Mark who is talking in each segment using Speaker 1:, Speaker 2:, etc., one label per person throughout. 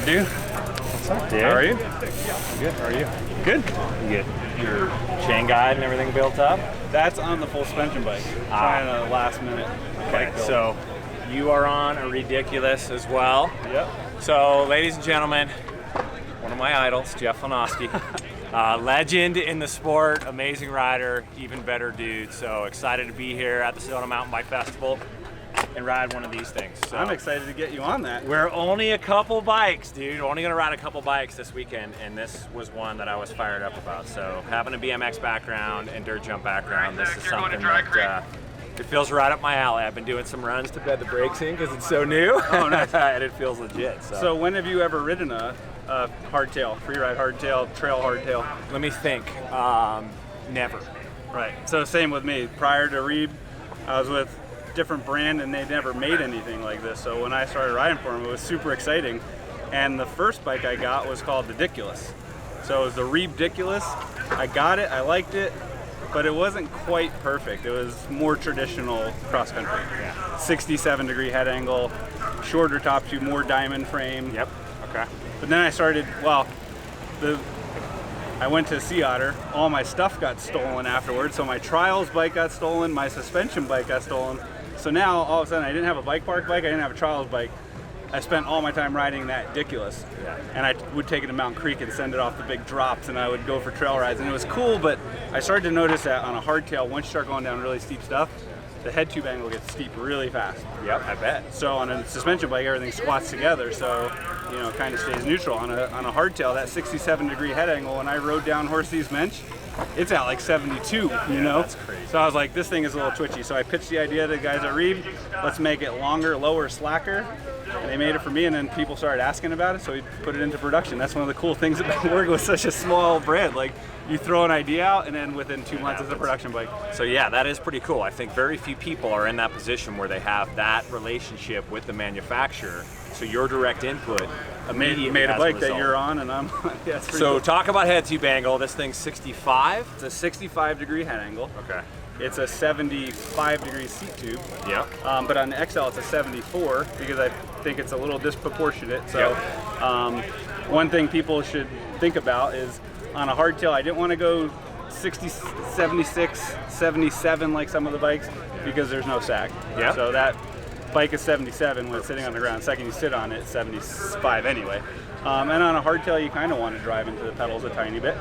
Speaker 1: dude?
Speaker 2: What's up, dude?
Speaker 1: How are you?
Speaker 2: I'm good. How are you?
Speaker 1: Good.
Speaker 2: You get your chain guide and everything built up?
Speaker 1: That's on the full suspension bike. Trying a last minute bike build.
Speaker 2: So you are on a REEB as well.
Speaker 1: Yep.
Speaker 2: So, ladies and gentlemen, one of my idols, Jeff Lenosky. Legend in the sport, amazing rider, even better dude. So excited to be here at the Sedona MTB Festival and ride one of these things. So
Speaker 1: I'm excited to get you on that.
Speaker 2: we're only a couple bikes, dude. We're only gonna ride a couple bikes this weekend, and this was one that I was fired up about. So having a BMX background and dirt jump background, this is something that it feels right up my alley. I've been doing some runs to bed the brakes in because it's so new.
Speaker 1: Oh, nice.
Speaker 2: And it feels legit.
Speaker 1: So when have you ever ridden a hardtail, freeride hardtail, trail hardtail?
Speaker 2: Let me think. Never.
Speaker 1: Right. So same with me. Prior to REEB, I was with a different brand and they never made anything like this. So when I started riding for them, it was super exciting. And the first bike I got was called REDikyelous. So it was the REEB ReDikyelous. I got it, I liked it, but it wasn't quite perfect. It was more traditional cross country.
Speaker 2: Yeah.
Speaker 1: 67-degree head angle, shorter top tube, more diamond frame.
Speaker 2: Yep. Okay.
Speaker 1: But then I started, well, I went to Sea Otter. All my stuff got stolen afterwards. So my trials bike got stolen, my suspension bike got stolen. So now all of a sudden I didn't have a bike park bike, I didn't have a trials bike. I spent all my time riding that REDikyelous.
Speaker 2: Yeah.
Speaker 1: And I would take it to Mountain Creek and send it off the big drops, and I would go for trail rides, and it was cool. But I started to notice that on a hardtail, once you start going down really steep stuff, the headtube angle gets steep really fast.
Speaker 2: Yep, I bet.
Speaker 1: So on a suspension bike, everything squats together, so you know, it kind of stays neutral. On a hardtail, that 67-degree head angle, when I rode down Horsey's Bench, it's at like 72, you know?
Speaker 2: That's crazy.
Speaker 1: So I was like, this thing is a little twitchy. So I pitched the idea to the guys at REEB, let's make it longer, lower, slacker. And they made it for me, and then people started asking about it, so we put it into production. That's one of the cool things about working with such a small brand. Like, you throw an idea out, and then within 2 months it's a production bike.
Speaker 2: So yeah, that is pretty cool. I think very few people are in that position where they have that relationship with the manufacturer. So your direct input immediately
Speaker 1: Made a
Speaker 2: has
Speaker 1: bike
Speaker 2: a
Speaker 1: that
Speaker 2: result.
Speaker 1: you're on, and I'm yeah, it's pretty
Speaker 2: So
Speaker 1: cool.
Speaker 2: talk about Headtube Angle. This thing's 65.
Speaker 1: It's a 65-degree head angle.
Speaker 2: Okay.
Speaker 1: It's a 75-degree seat tube.
Speaker 2: Yep.
Speaker 1: But on the XL it's a 74 because I think it's a little disproportionate. So one thing people should think about is on a hardtail, I didn't want to go 60, 76, 77 like some of the bikes because there's no sag.
Speaker 2: Yeah.
Speaker 1: So that bike is 77 when it's sitting on the ground. Second you sit on it, it's 75 anyway. And on a hardtail, you kind of want to drive into the pedals a tiny bit.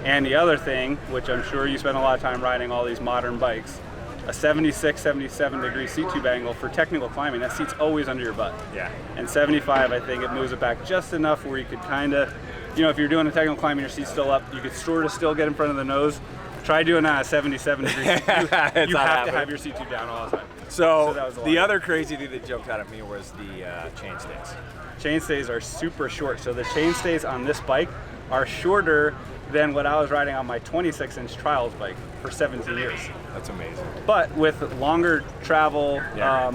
Speaker 1: And the other thing, which I'm sure you spend a lot of time riding all these modern bikes, a 76, 77-degree seat tube angle for technical climbing, that seat's always under your butt.
Speaker 2: Yeah.
Speaker 1: And 75, I think it moves it back just enough where you could kind of, you know, if you're doing a technical climbing, your seat's still up, you could sort of still get in front of the nose. Try doing that at 77 degrees. You have to have your seat tube down all the time.
Speaker 2: So
Speaker 1: that was a
Speaker 2: the
Speaker 1: lot.
Speaker 2: other crazy thing that jumped out at me was the chainstays.
Speaker 1: Chainstays are super short. So the chainstays on this bike are shorter than what I was riding on my 26-inch trials bike for 17 years.
Speaker 2: That's amazing.
Speaker 1: But with longer travel,
Speaker 2: Yeah.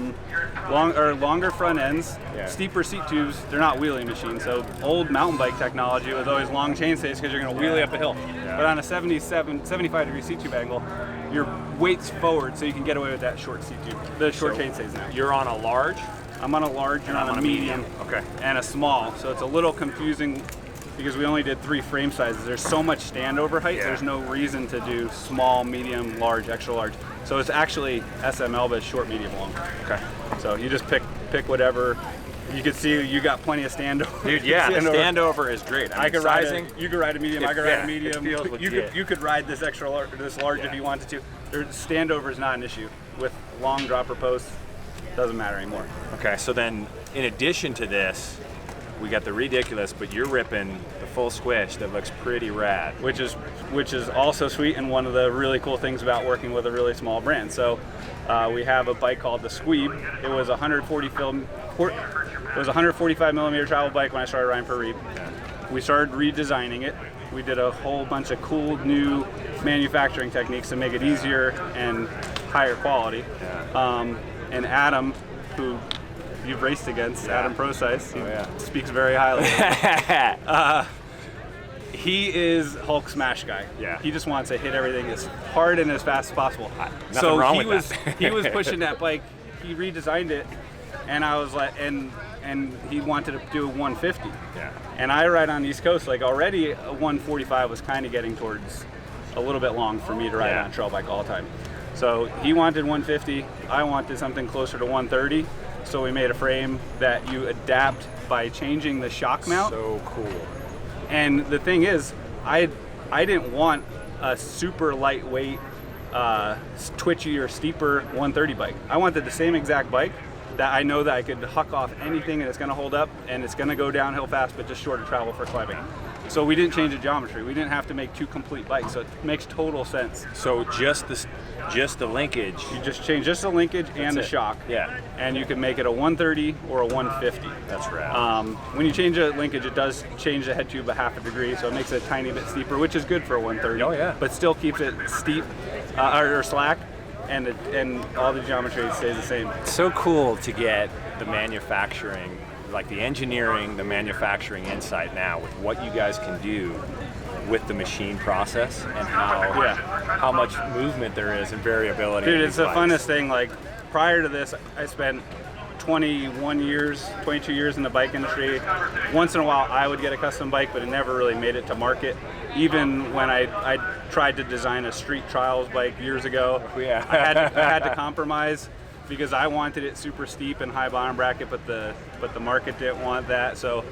Speaker 1: longer front ends,
Speaker 2: Yeah.
Speaker 1: steeper seat tubes, they're not wheelie machines. So old mountain bike technology was always long chainstays because you're going to wheelie up a hill.
Speaker 2: Yeah.
Speaker 1: But on a 75-degree seat tube angle, your weight's forward, so you can get away with that short seat tube, the short chainstays now.
Speaker 2: You're on a large?
Speaker 1: I'm on a large, you're on a medium,
Speaker 2: Okay.
Speaker 1: and a small. So it's a little confusing because we only did 3 frame sizes. There's so much standover height,
Speaker 2: Yeah.
Speaker 1: there's no reason to do small, medium, large, extra large. So it's actually SML, but it's short, medium, long.
Speaker 2: Okay.
Speaker 1: So you just pick whatever. You can see you got plenty of standover.
Speaker 2: Dude, yeah, the standover is great.
Speaker 1: I could
Speaker 2: sizing.
Speaker 1: you could ride a medium, I could ride
Speaker 2: Yeah,
Speaker 1: a medium.
Speaker 2: it feels legit.
Speaker 1: You could ride this extra large,
Speaker 2: Yeah.
Speaker 1: if you wanted to. Standover is not an issue. With long dropper posts, doesn't matter anymore.
Speaker 2: Okay, so then in addition to this, we got the REDikyelous, but you're ripping the full squish that looks pretty rad.
Speaker 1: Which is also sweet, and one of the really cool things about working with a really small brand. So we have a bike called the Squeeb. It was a 145 millimeter travel bike when I started riding for REEB.
Speaker 2: Yeah.
Speaker 1: We started redesigning it. We did a whole bunch of cool new manufacturing techniques to make it easier and higher quality.
Speaker 2: Yeah.
Speaker 1: And Adam, who you've raced against, Adam Prosize, he speaks very highly of him. He is Hulk smash guy.
Speaker 2: Yeah.
Speaker 1: He just wants to hit everything as hard and as fast as possible.
Speaker 2: Nothing wrong
Speaker 1: he
Speaker 2: with
Speaker 1: was
Speaker 2: that.
Speaker 1: he was pushing that bike. He redesigned it, and I was like, and and he wanted to do a 150.
Speaker 2: Yeah.
Speaker 1: And I ride on the East Coast, like already a 145 was kind of getting towards a little bit long for me to ride on a trail bike all the time. So he wanted 150, I wanted something closer to 130. So we made a frame that you adapt by changing the shock mount.
Speaker 2: So cool.
Speaker 1: And the thing is, I didn't want a super lightweight, twitchy or steeper 130 bike. I wanted the same exact bike that I know that I could huck off anything and it's going to hold up and it's going to go downhill fast, but just shorter travel for climbing. So we didn't change the geometry. We didn't have to make 2 complete bikes. So it makes total sense.
Speaker 2: So just the linkage.
Speaker 1: You just change just the linkage and the shock.
Speaker 2: Yeah.
Speaker 1: And you can make it a 130 or a 150.
Speaker 2: That's rad.
Speaker 1: When you change the linkage, it does change the head tube a half a degree, so it makes it a tiny bit steeper, which is good for a 130.
Speaker 2: Oh yeah.
Speaker 1: But still keeps it steep or slack, and all the geometry stays the same.
Speaker 2: It's so cool to get the manufacturing, like the engineering, the manufacturing insight now with what you guys can do with the machine process and how much movement there is and variability.
Speaker 1: Dude, it's the funnest thing. Like prior to this, I spent 22 years in the bike industry. Once in a while I would get a custom bike, but it never really made it to market. Even when I tried to design a street trials bike years ago, I had to compromise because I wanted it super steep and high bottom bracket, but the market didn't want that. So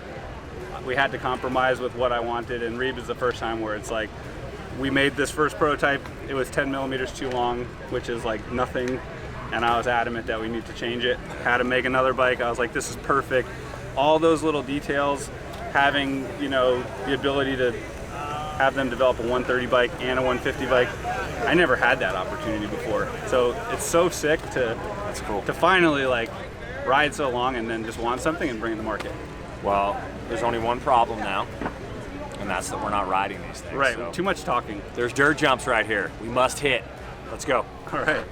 Speaker 1: we had to compromise with what I wanted, and REEB is the first time where it's like, we made this first prototype, it was 10 millimeters too long, which is like nothing, and I was adamant that we need to change it. Had to make another bike, I was like, this is perfect. All those little details, having, you know, the ability to have them develop a 130 bike and a 150 bike, I never had that opportunity before. So it's so sick to finally like ride so long and then just want something and bring it to market.
Speaker 2: Well, there's only one problem now, and that's that we're not riding these things.
Speaker 1: Right,
Speaker 2: so.
Speaker 1: Too much talking.
Speaker 2: There's dirt jumps right here. We must hit. Let's go.
Speaker 1: All right.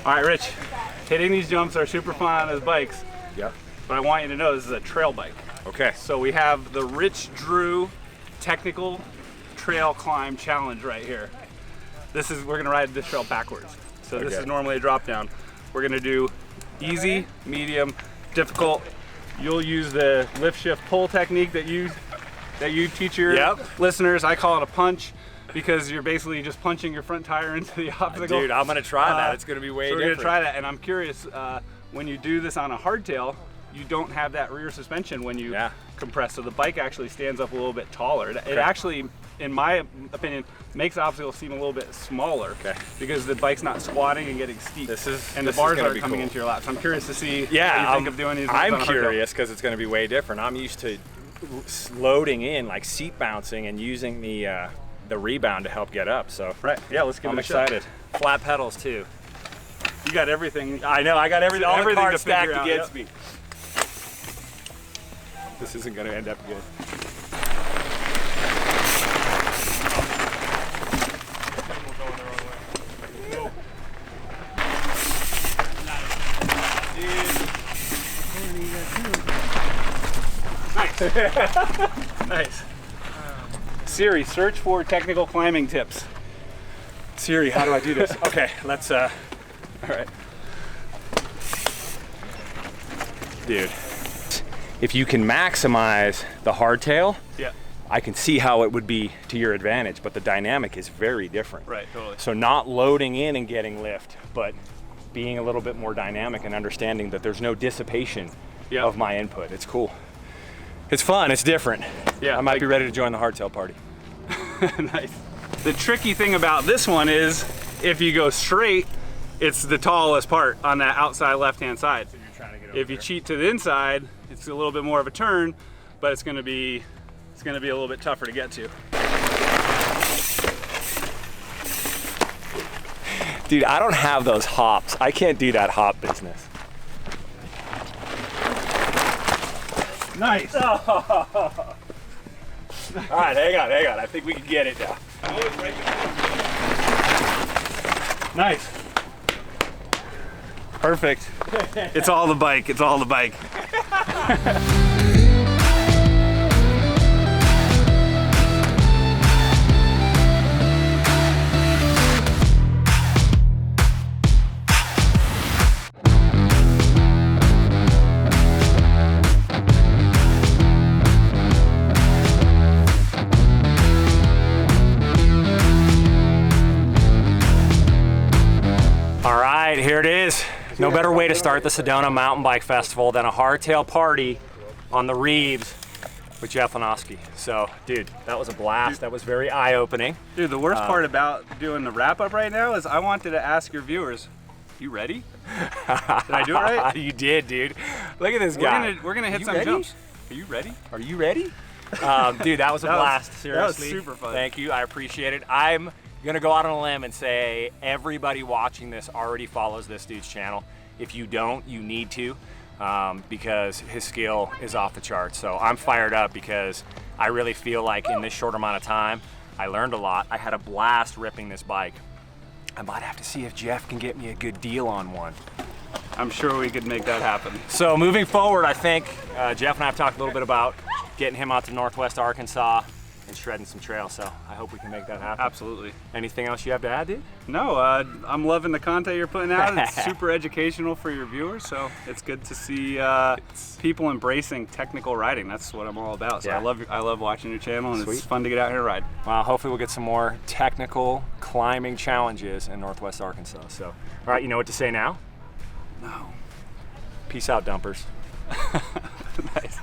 Speaker 1: All right, Rich, hitting these jumps are super fun on those bikes.
Speaker 2: Yep.
Speaker 1: But I want you to know this is a trail bike.
Speaker 2: Okay.
Speaker 1: So we have the Rich Drew Technical Trail Climb Challenge right here. We're gonna ride this trail backwards. So this is normally a drop down. We're gonna do easy, medium, difficult. You'll use the lift shift pull technique that you teach your listeners. I call it a punch, because you're basically just punching your front tire into the obstacle.
Speaker 2: Dude, I'm gonna try that. It's gonna be way different.
Speaker 1: We're gonna try that, and I'm curious, when you do this on a hardtail, you don't have that rear suspension when you compress, so the bike actually stands up a little bit taller. It actually, in my opinion, makes the obstacle seem a little bit smaller, because the bike's not squatting and getting steep, and the bars aren't coming into your lap. So I'm curious to see what you think of doing these.
Speaker 2: I'm curious because it's gonna be way different. I'm used to loading in, like seat bouncing, and using the rebound to help get up. So
Speaker 1: let's give it a shot.
Speaker 2: I'm excited. Flat pedals too.
Speaker 1: You got everything.
Speaker 2: I know. I got everything. All the cards stacked
Speaker 1: out,
Speaker 2: against me. This isn't going to end up good.
Speaker 1: Nice. Nice. Siri, search for technical climbing tips.
Speaker 2: Siri, how do I do this? Okay, let's, all
Speaker 1: right.
Speaker 2: Dude, if you can maximize the hardtail, I can see how it would be to your advantage, but the dynamic is very different.
Speaker 1: Right, totally.
Speaker 2: So not loading in and getting lift, but being a little bit more dynamic and understanding that there's no dissipation of my input. It's cool. It's fun, it's different.
Speaker 1: Yeah,
Speaker 2: I might be ready to join the hardtail party.
Speaker 1: Nice. The tricky thing about this one is, if you go straight, it's the tallest part on that outside left-hand side.
Speaker 2: So you're trying to get over
Speaker 1: if you cheat to the inside, it's a little bit more of a turn, but it's gonna be a little bit tougher to get to.
Speaker 2: Dude, I don't have those hops. I can't do that hop business.
Speaker 1: Nice.
Speaker 2: Oh. All right, hang on. I think we can get it now.
Speaker 1: Nice. Perfect. It's all the bike. It's all the bike.
Speaker 2: Here it is. No better way to start the Sedona Mountain Bike Festival than a hardtail party on the REEBs with Jeff Lenosky. So, dude, that was a blast. That was very eye-opening.
Speaker 1: Dude, the worst part about doing the wrap-up right now is I wanted to ask your viewers, you ready? Did I do it right?
Speaker 2: You did, dude. Look at this guy.
Speaker 1: We're gonna hit some jumps. Are you ready?
Speaker 2: Are you ready? Dude, that was a blast. Seriously.
Speaker 1: That was super fun.
Speaker 2: Thank you. I appreciate it. I'm gonna go out on a limb and say everybody watching this already follows this dude's channel. If you don't, you need to, because his skill is off the charts. So I'm fired up because I really feel like in this short amount of time, I learned a lot. I had a blast ripping this bike. I might have to see if Jeff can get me a good deal on one.
Speaker 1: I'm sure we could make that happen.
Speaker 2: So moving forward, I think Jeff and I have talked a little bit about getting him out to Northwest Arkansas and shredding some trail, so I hope we can make that happen.
Speaker 1: Absolutely.
Speaker 2: Anything else you have to add, dude?
Speaker 1: No, I'm loving the content you're putting out. It's super educational for your viewers, so it's good to see people embracing technical riding. That's what I'm all about. So
Speaker 2: Yeah.
Speaker 1: I love watching your channel, and
Speaker 2: Sweet.
Speaker 1: It's fun to get out here and ride.
Speaker 2: Well, hopefully we'll get some more technical climbing challenges in Northwest Arkansas. So, all right, you know what to say now?
Speaker 1: No.
Speaker 2: Peace out, dumpers.
Speaker 1: Nice.